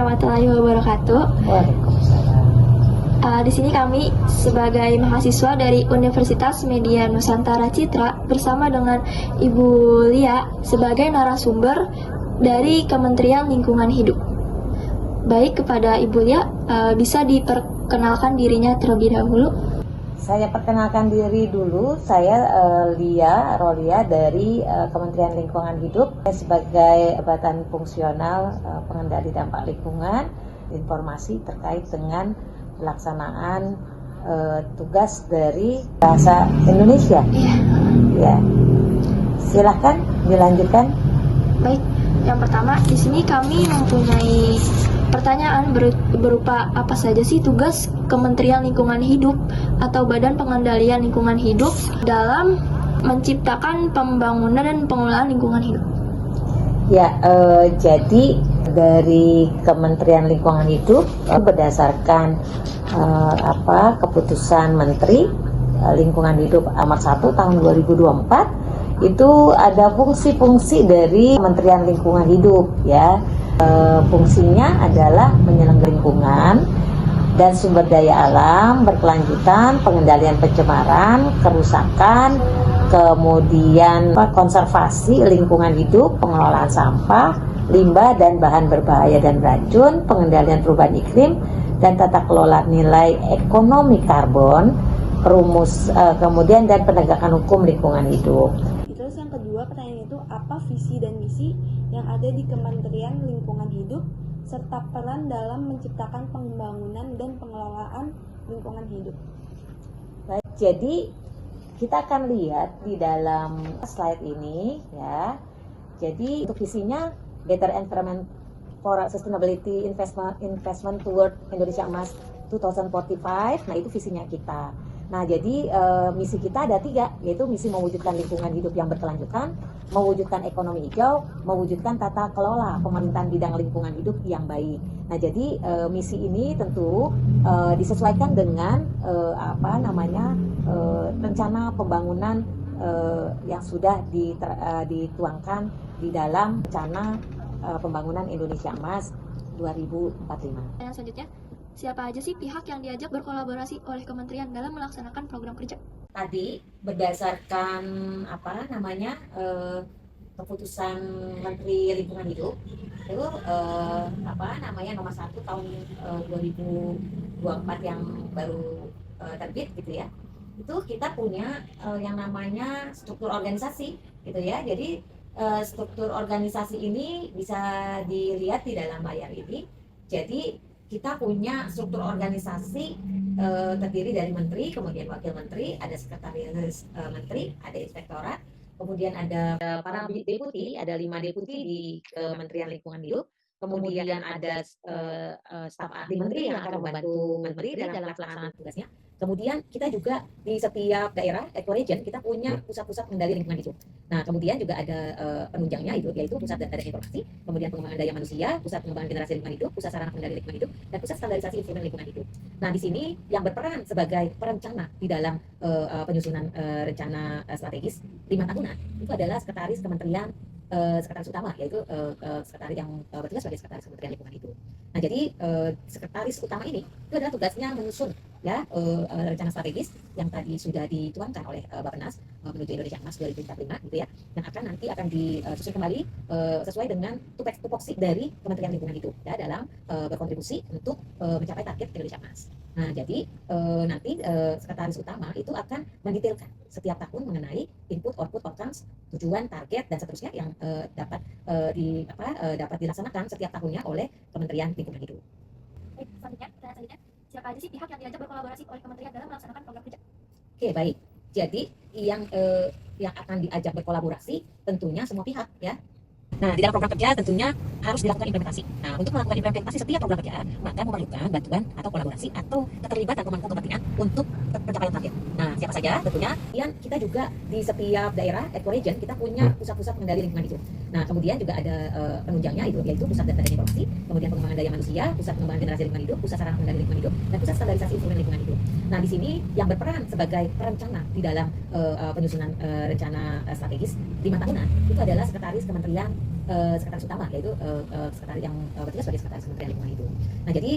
warahmatullahi wabarakatuh. Waalaikumsalam. Di sini kami sebagai mahasiswa dari Universitas Media Nusantara Citra bersama dengan Ibu Lia sebagai narasumber dari Kementerian Lingkungan Hidup. Baik, kepada Ibu Lia, bisa diperkenalkan dirinya terlebih dahulu. Saya perkenalkan diri dulu, saya Lia Rolia dari Kementerian Lingkungan Hidup. Saya sebagai jabatan fungsional pengendali dampak lingkungan, informasi terkait dengan pelaksanaan tugas dari bahasa Indonesia. Iya. Ya, silahkan dilanjutkan. Baik, yang pertama di sini kami mempunyai pertanyaan berupa apa saja sih tugas Kementerian Lingkungan Hidup atau Badan Pengendalian Lingkungan Hidup dalam menciptakan pembangunan dan pengelolaan lingkungan hidup. Ya, jadi dari Kementerian Lingkungan Hidup berdasarkan keputusan Menteri Lingkungan Hidup Nomor 1 tahun 2024 itu ada fungsi-fungsi dari Kementerian Lingkungan Hidup ya. Fungsinya adalah menyelenggarkan lingkungan dan sumber daya alam berkelanjutan, pengendalian pencemaran, kerusakan, kemudian konservasi lingkungan hidup, pengelolaan sampah, limbah dan bahan berbahaya dan beracun, pengendalian perubahan iklim, dan tata kelola nilai ekonomi karbon, kemudian dan penegakan hukum lingkungan hidup. Terus yang kedua pertanyaan itu apa visi dan misi yang ada di Kementerian Lingkungan Hidup serta peran dalam menciptakan pembangunan dan pengelolaan lingkungan hidup. Baik, jadi kita akan lihat di dalam slide ini ya. Jadi untuk visinya Better Environment for Sustainability Investment Toward Indonesia Emas 2045. Nah, itu visinya kita. Nah, jadi misi kita ada 3, yaitu misi mewujudkan lingkungan hidup yang berkelanjutan, mewujudkan ekonomi hijau, mewujudkan tata kelola pemerintahan bidang lingkungan hidup yang baik. Nah, jadi misi ini tentu disesuaikan dengan rencana pembangunan yang sudah dituangkan di dalam rencana pembangunan Indonesia Emas 2045. Yang selanjutnya, siapa aja sih pihak yang diajak berkolaborasi oleh kementerian dalam melaksanakan program kerja? Tadi berdasarkan keputusan Menteri Lingkungan Hidup itu nomor 1 tahun 2024 yang baru terbit gitu ya. Itu kita punya yang namanya struktur organisasi gitu ya. Jadi struktur organisasi ini bisa dilihat di dalam layar ini. Jadi kita punya struktur organisasi terdiri dari menteri, kemudian wakil menteri, ada sekretaris menteri, ada inspektorat, kemudian ada para deputi, ada 5 deputi di Kementerian Lingkungan Hidup, kemudian ada staf ahli menteri yang akan membantu menteri dalam pelaksanaan tugasnya. Kemudian kita juga di setiap daerah, ecoregion, kita punya pusat-pusat pengendali lingkungan hidup. Nah, kemudian juga ada penunjangnya yaitu pusat data dan informasi, kemudian pengembangan daya manusia, pusat pengembangan generasi lingkungan hidup, pusat sarana pengendali lingkungan hidup, dan pusat standarisasi instrumen lingkungan hidup. Nah, di sini yang berperan sebagai perencana di dalam penyusunan rencana strategis 5 tahunan itu adalah sekretaris kementerian, sekretaris utama, yaitu sekretaris yang bertugas sebagai sekretaris Kementerian Lingkungan Hidup. Nah, jadi sekretaris utama ini itu adalah tugasnya menyusun ya rencana strategis yang tadi sudah dituangkan oleh Bappenas menuju Indonesia Emas 2045 gitu ya, yang nanti akan disusun kembali sesuai dengan tupoksi dari Kementerian Lingkungan Hidup ya dalam berkontribusi untuk mencapai target Indonesia Emas. Nah, jadi nanti sekretaris utama itu akan mendetailkan setiap tahun mengenai input, output, outcomes, tujuan, target dan seterusnya yang dapat dilaksanakan setiap tahunnya oleh Kementerian Lingkungan Hidup. Baik, selanjutnya, siapa aja sih pihak yang diajak berkolaborasi oleh kementerian dalam melaksanakan program kerja? Oke, baik. Jadi yang akan diajak berkolaborasi tentunya semua pihak ya. Nah, di dalam program kerja tentunya harus dilakukan implementasi. Nah, untuk melakukan implementasi setiap program kerja, maka memerlukan bantuan atau kolaborasi atau keterlibatan pemangku kepentingan untuk pencapaian target. Nah, siapa saja tentunya? Yang kita juga di setiap daerah, ecoregion, kita punya pusat-pusat pengendali lingkungan hidup. Nah, kemudian juga ada penunjangnya yaitu pusat data dan informasi, kemudian pengembangan daya manusia, pusat pengembangan generasi lingkungan hidup, pusat sarana pengendali lingkungan hidup, dan pusat standarisasi instrumen lingkungan hidup. Nah, di sini yang berperan sebagai perencana di dalam penyusunan rencana strategis 5 tahunan itu adalah sekretaris Kementerian sekretaris utama, yaitu sekretaris yang bertugas sebagai sekretaris Kementerian Lingkungan Hidup. Nah, jadi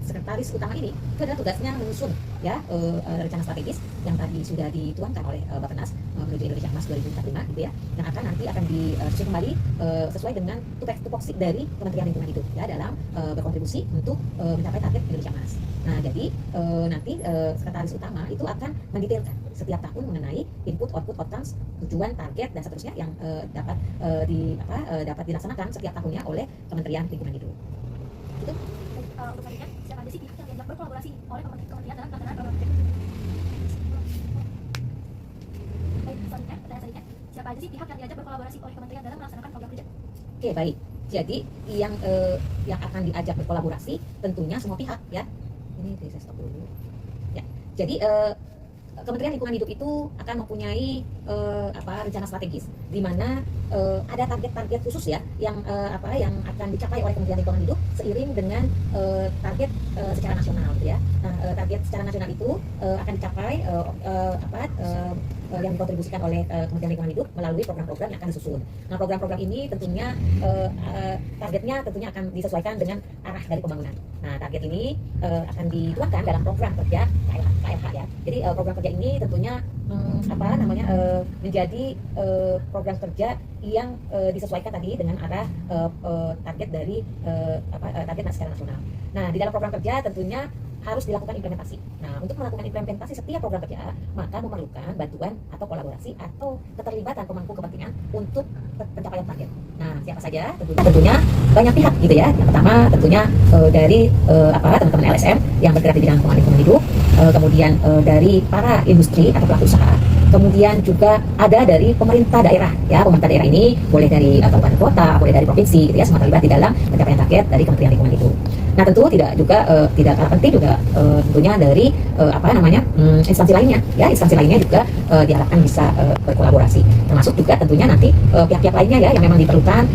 sekretaris utama ini itu adalah tugasnya menyusun ya rencana strategis yang tadi sudah dituangkan oleh Bappenas menuju Indonesia Emas 2045 gitu ya, yang nanti akan disusun kembali sesuai dengan tupoksi dari Kementerian Lingkungan Hidup ya dalam berkontribusi untuk mencapai target Indonesia Emas. Nah, jadi nanti sekretaris utama itu akan mendetailkan setiap tahun mengenai input, output, outcomes, tujuan, target dan seterusnya yang dapat dilaksanakan setiap tahunnya oleh Kementerian Lingkungan Hidup. Itu Untuk selanjutnya, siapa aja sih pihak yang diajak berkolaborasi oleh kementerian dalam pelaksanaan program kerja? Baik, selanjutnya, pertanyaan selanjutnya, siapa aja sih pihak yang diajak berkolaborasi oleh kementerian dalam melaksanakan program kerja? Oke, baik. Jadi yang akan diajak berkolaborasi tentunya semua pihak ya. Ini saya stop dulu. Ya. Jadi Kementerian Lingkungan Hidup itu akan mempunyai rencana strategis di mana ada target-target khusus ya yang akan dicapai oleh Kementerian Lingkungan Hidup seiring dengan target secara nasional gitu ya. Nah, target secara nasional itu akan dicapai yang dikontribusikan oleh Kementerian Lingkungan Hidup melalui program-program yang akan disusun. Nah, program-program ini tentunya targetnya tentunya akan disesuaikan dengan arah dari pembangunan. Nah, target ini akan dituangkan dalam program kerja KLH ya. Jadi program kerja ini tentunya menjadi program kerja yang disesuaikan tadi dengan arah target dari target secara nasional. Nah, di dalam program kerja tentunya harus dilakukan implementasi. Nah, untuk melakukan implementasi setiap program kerja, maka memerlukan bantuan atau kolaborasi atau keterlibatan pemangku kepentingan untuk pencapaian target. Nah, siapa saja? Tentunya banyak pihak gitu ya. Yang pertama tentunya dari teman-teman LSM yang bergerak di bidang lingkungan hidup, kemudian dari para industri atau pelaku usaha. Kemudian juga ada dari pemerintah daerah ya. Pemerintah daerah ini boleh dari kabupaten kota, boleh dari provinsi gitu ya, semua terlibat di dalam pencapaian target dari Kementerian Lingkungan Hidup. Nah, tentu tidak kalah penting juga tentunya dari instansi lainnya ya. Instansi lainnya juga diharapkan bisa berkolaborasi, termasuk juga tentunya nanti pihak-pihak lainnya ya yang memang diperlukan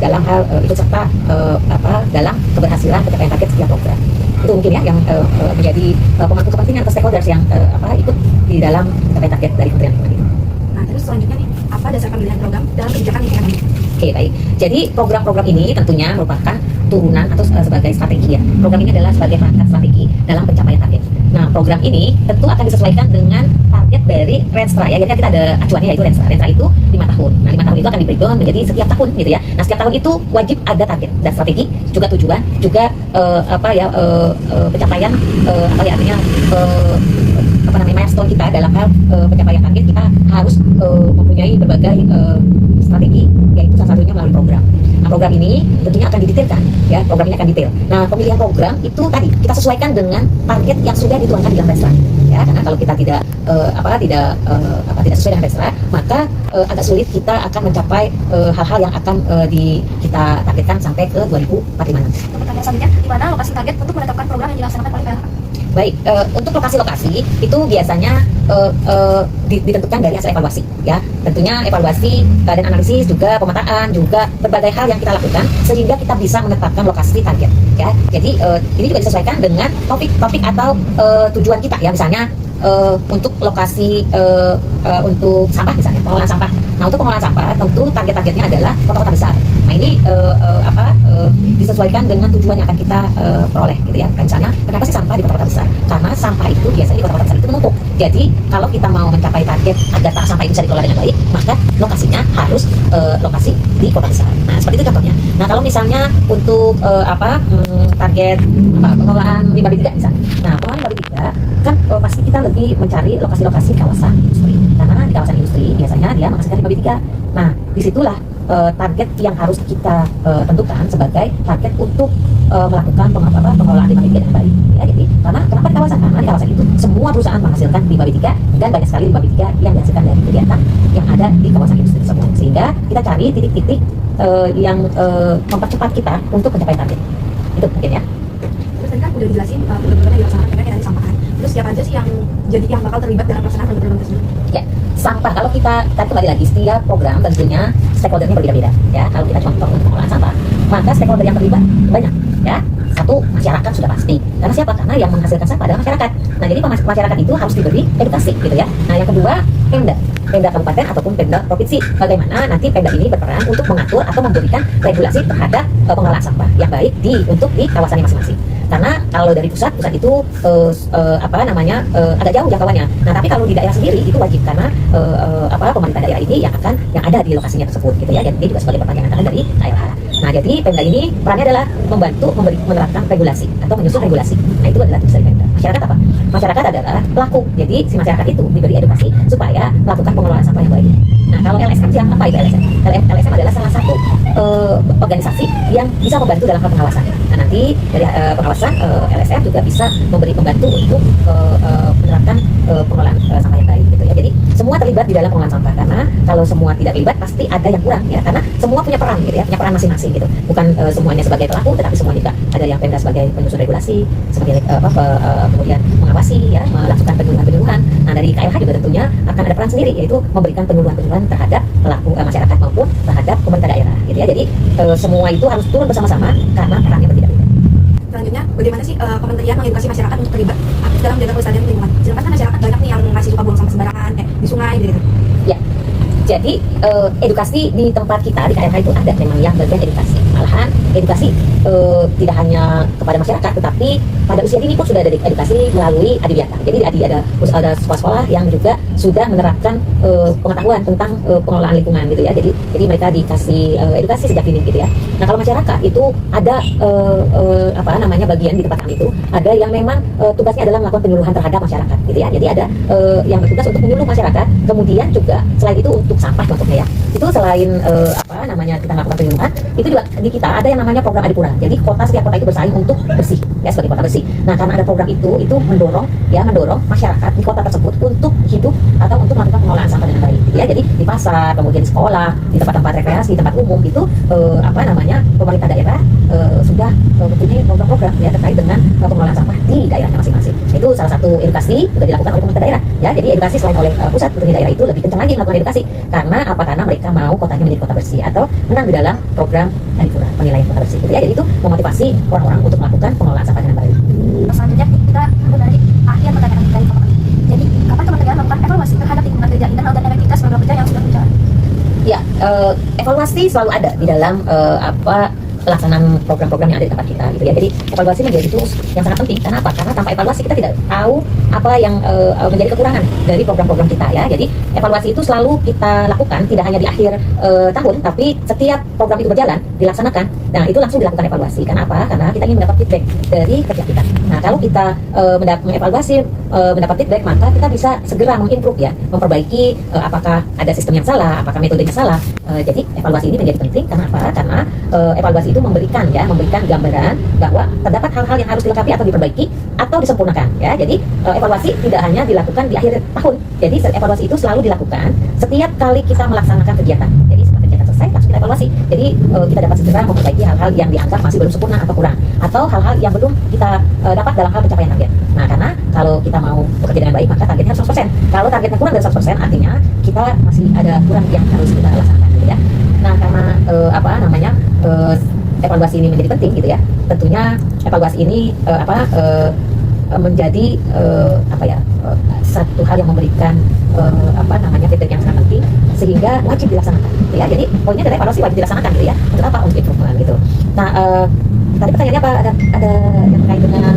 dalam hal ikut serta dalam keberhasilan pencapaian target setiap program. Itu mungkin ya yang menjadi pemangku kepentingan atau stakeholders yang ikut di dalam pencapaian target dari Kementerian Lingkungan Hidup. Nah, terus selanjutnya nih, apa dasar pemilihan program dalam kebijakan lingkungan hidup? Oke, baik. Jadi program-program ini tentunya merupakan turunan atau sebagai strategi ya. Program ini adalah sebagai perangkat strategi dalam pencapaian target. Nah, program ini tentu akan disesuaikan dengan target dari Renstra ya. Jadi kita ada acuannya yaitu Renstra. Renstra itu 5 tahun. Nah, 5 tahun itu akan di-breakdown menjadi setiap tahun gitu ya. Nah, setiap tahun itu wajib ada target dan strategi, juga tujuan, juga pencapaian milestone kita dalam hal pencapaian target. Kita harus mempunyai berbagai strategi, yaitu salah satunya melalui program. Nah, program ini tentunya akan didetailkan ya. Program ini akan detail. Nah, pemilihan program itu tadi kita sesuaikan dengan target yang sudah dituangkan di dalam Renstra ya. Karena kalau kita tidak sesuai dengan Renstra, maka agak sulit kita akan mencapai hal-hal yang akan kita targetkan sampai ke 2045 nanti. Pertanyaan selanjutnya, di mana lokasi target untuk menetapkan program yang dilaksanakan oleh PLH? Baik, untuk lokasi-lokasi itu biasanya ditentukan dari hasil evaluasi ya. Tentunya evaluasi dan analisis, juga pemetaan, juga berbagai hal yang kita lakukan sehingga kita bisa menetapkan lokasi target ya. Jadi ini juga disesuaikan dengan topik atau tujuan kita ya. Misalnya untuk lokasi untuk sampah misalnya, pengolahan sampah. Nah, untuk pengolahan sampah tentu target-targetnya adalah kota-kota besar. Nah, ini disesuaikan dengan tujuan yang akan kita peroleh gitu ya. Misalnya, kenapa sih sampah di kota-kota besar? Karena sampah itu biasanya di kota-kota besar itu menumpuk. Jadi, kalau kita mau mencapai target agar sampah itu bisa dikelola dengan baik, maka lokasinya harus lokasi di kota besar. Nah, seperti itu contohnya. Nah, kalau misalnya untuk target pengelolaan limbah B3 misalnya. Nah, pengelolaan limbah B3 kan pasti kita lebih mencari lokasi-lokasi kawasan industri. Karena di kawasan industri biasanya dia menghasilkan limbah B3. Nah, disitulah target yang harus kita tentukan sebagai target untuk melakukan pengelolaan limbah B3 dengan baik. Ya, jadi karena kenapa di kawasan? Karena di kawasan itu semua perusahaan menghasilkan limbah B3 dan banyak sekali limbah B3 yang dihasilkan dari kegiatan yang ada di kawasan industri tersebut. Sehingga kita cari titik-titik yang mempercepat kita untuk mencapai target. Itu mungkin ya. Terus tadi kan udah dijelasin program-program yang dilaksanakan terkait dengan sampah. Terus siapa aja sih yang bakal terlibat dalam pelaksanaan program tersebut? Ya, sampah kalau kita kembali lagi, setiap program tentunya stakeholdernya berbeda-beda ya. Kalau kita contoh untuk pengolahan sampah, maka stakeholder yang terlibat banyak ya. Satu, masyarakat sudah pasti. Karena siapa? Karena yang menghasilkan sampah adalah masyarakat. Nah, jadi masyarakat itu harus diberi edukasi gitu ya. Nah, yang kedua, Pemda kabupaten ataupun Pemda provinsi. Bagaimana nanti Pemda ini berperan untuk mengatur atau memberikan regulasi terhadap pengelolaan sampah yang baik untuk di kawasannya masing-masing. Karena kalau dari pusat itu agak jauh jangkauannya. Nah, tapi kalau di daerah sendiri itu wajib karena pemerintah daerah ini yang ada di lokasinya tersebut gitu ya. Dan ini juga sebagai perpanjangan tangan dari KLH. Nah, jadi Pemda ini perannya adalah membantu menerapkan regulasi atau menyusun regulasi. Nah, itu adalah tugas dari Pemda. Masyarakat apa? Masyarakat adalah pelaku. Jadi si masyarakat itu diberi edukasi supaya melakukan pengelolaan sampah yang baik. Nah, kalau LSM siapa? Apa itu LSM? LSM adalah salah satu organisasi yang bisa membantu dalam hal pengawasan. Nah, nanti dari pengawasan LSM juga bisa membantu untuk menerapkan pengelolaan sampah yang baik gitu ya. Jadi semua terlibat di dalam pengelolaan sampah karena kalau semua tidak terlibat pasti ada yang kurang ya, karena semua punya peran gitu ya, punya peran masing-masing gitu. Bukan semuanya sebagai pelaku, tetapi semua juga ada yang Pemda sebagai penyusun regulasi, sebagai kemudian mengawasi ya, melakukan penyuluhan-penyuluhan. Nah, dari KLH juga tentunya akan ada peran sendiri, yaitu memberikan penyuluhan-penyuluhan terhadap pelaku masyarakat maupun terhadap pemerintah daerah gitu ya. Jadi semua itu harus turun bersama-sama karena perannya berbeda-beda. Selanjutnya, bagaimana sih kementerian mengedukasi masyarakat untuk terlibat aktif dalam menjaga kelestarian lingkungan? Sedangkan kan masyarakat banyak nih yang masih suka buang sampah sembarangan di sungai gitu. Ya, jadi edukasi di tempat kita di KLH itu ada memang yang bagian edukasi. Malahan edukasi tidak hanya kepada masyarakat, tetapi pada usia dini pun sudah ada edukasi melalui Adiwiyata. Jadi ada sekolah-sekolah yang juga sudah menerapkan pengetahuan tentang pengelolaan lingkungan gitu ya. Jadi mereka dikasih edukasi sejak dini gitu ya. Nah, kalau masyarakat itu ada bagian di tempat kami itu ada yang memang tugasnya adalah melakukan penyuluhan terhadap masyarakat gitu ya. Jadi ada yang bertugas untuk menyuluh masyarakat. Kemudian juga selain itu untuk sampah contohnya ya. Itu selain kita melakukan penyuluhan, itu juga di kita ada yang namanya program Adipura. Jadi setiap kota itu bersaing untuk bersih ya, sebagai kota bersih. Nah, karena ada program itu mendorong masyarakat di kota tersebut untuk hidup atau untuk melakukan pengelolaan sampah dengan baik gitu ya. Jadi di pasar, kemudian di sekolah, di tempat-tempat rekreasi, tempat umum itu pemerintah daerah sudah mempunyai program-program ya terkait dengan pengelolaan sampah di daerahnya masing-masing. Itu salah satu edukasi juga dilakukan oleh pemerintah daerah ya. Jadi edukasi selain oleh pusat, tentunya daerah itu lebih kencang lagi melakukan edukasi. Karena mereka mau kotanya menjadi kota bersih atau menang di dalam program Adipura, penilaian kota bersih gitu ya. Jadi itu memotivasi orang-orang untuk melakukan pengelolaan sampah dengan baik. Selanjutnya kita dari akhir pertanyaan dari Bapak. Jadi kapan kementerian melakukan evaluasi terhadap lingkungan kerja internal dan efektivitas program kerja yang sudah berjalan? Ya, evaluasi selalu ada di dalam pelaksanaan program-program yang ada di tempat kita gitu ya. Jadi evaluasi menjadi tools yang sangat penting. Karena apa? Karena tanpa evaluasi kita tidak tahu apa yang menjadi kekurangan dari program-program kita ya. Jadi evaluasi itu selalu kita lakukan tidak hanya di akhir tahun, tapi setiap program itu berjalan dilaksanakan. Nah, itu langsung dilakukan evaluasi. Karena apa? Karena kita ingin mendapat feedback dari kerja kita. Nah, kalau kita mendapat feedback, maka kita bisa segera mengimprove ya, memperbaiki apakah ada sistem yang salah, apakah metodenya salah. Jadi evaluasi ini menjadi penting. Karena apa? Karena evaluasi itu memberikan gambaran bahwa terdapat hal-hal yang harus dilengkapi atau diperbaiki atau disempurnakan ya. Jadi evaluasi tidak hanya dilakukan di akhir tahun. Jadi evaluasi itu selalu dilakukan setiap kali kita melaksanakan kegiatan. Jadi setelah kegiatan selesai langsung kita evaluasi. Jadi kita dapat segera memperbaiki hal-hal yang dianggap masih belum sempurna atau kurang, atau hal-hal yang belum kita dapat dalam hal pencapaian target. Nah, karena kalau kita mau bekerja dengan baik maka targetnya harus 100%. Kalau targetnya kurang dari 100% artinya kita masih ada kurang yang harus kita laksanakan gitu ya. Nah, karena evaluasi ini menjadi penting gitu ya. Tentunya evaluasi ini menjadi satu hal yang memberikan feedback yang sangat penting sehingga wajib dilaksanakan gitu ya. Jadi poinnya adalah evaluasi wajib dilaksanakan gitu ya. Untuk apa? Untuk improvement gitu. Nah, tadi pertanyaannya apa? Ada yang terkait dengan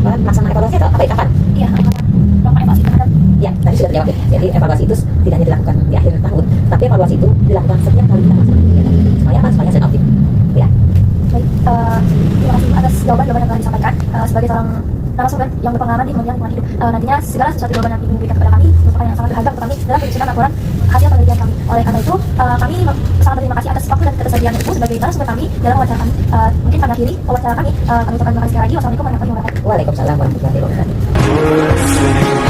pelaksanaan evaluasi atau apa? Kapan? Iya, melakukan evaluasi terhadap. Ya, tadi sudah terjawab ya. Jadi evaluasi itu tidak hanya dilakukan di akhir tahun, tapi evaluasi itu dilakukan setiap kali kita melaksanakan kegiatan. Supaya apa? Supaya hasil optimal. Ya. Baik, terima kasih atas jawaban-jawaban yang telah disampaikan. Sebagai seorang narasumber yang berpengalaman di Kementerian Lingkungan Hidup, nantinya segala sesuatu jawaban yang Ibu berikan kepada kami merupakan yang sangat berharga untuk kami dalam penyusunan laporan hasil penelitian kami. Oleh karena itu, kami sangat berterima kasih atas waktu dan ketersediaan Ibu sebagai narasumber kami dalam wawancara kami. Mungkin pada akhiri wawancara kami ucapkan terima kasih sekali lagi. Wassalamualaikum warahmatullahi wabarakatuh. Waalaikumsalam warahmatullahi wabarakatuh.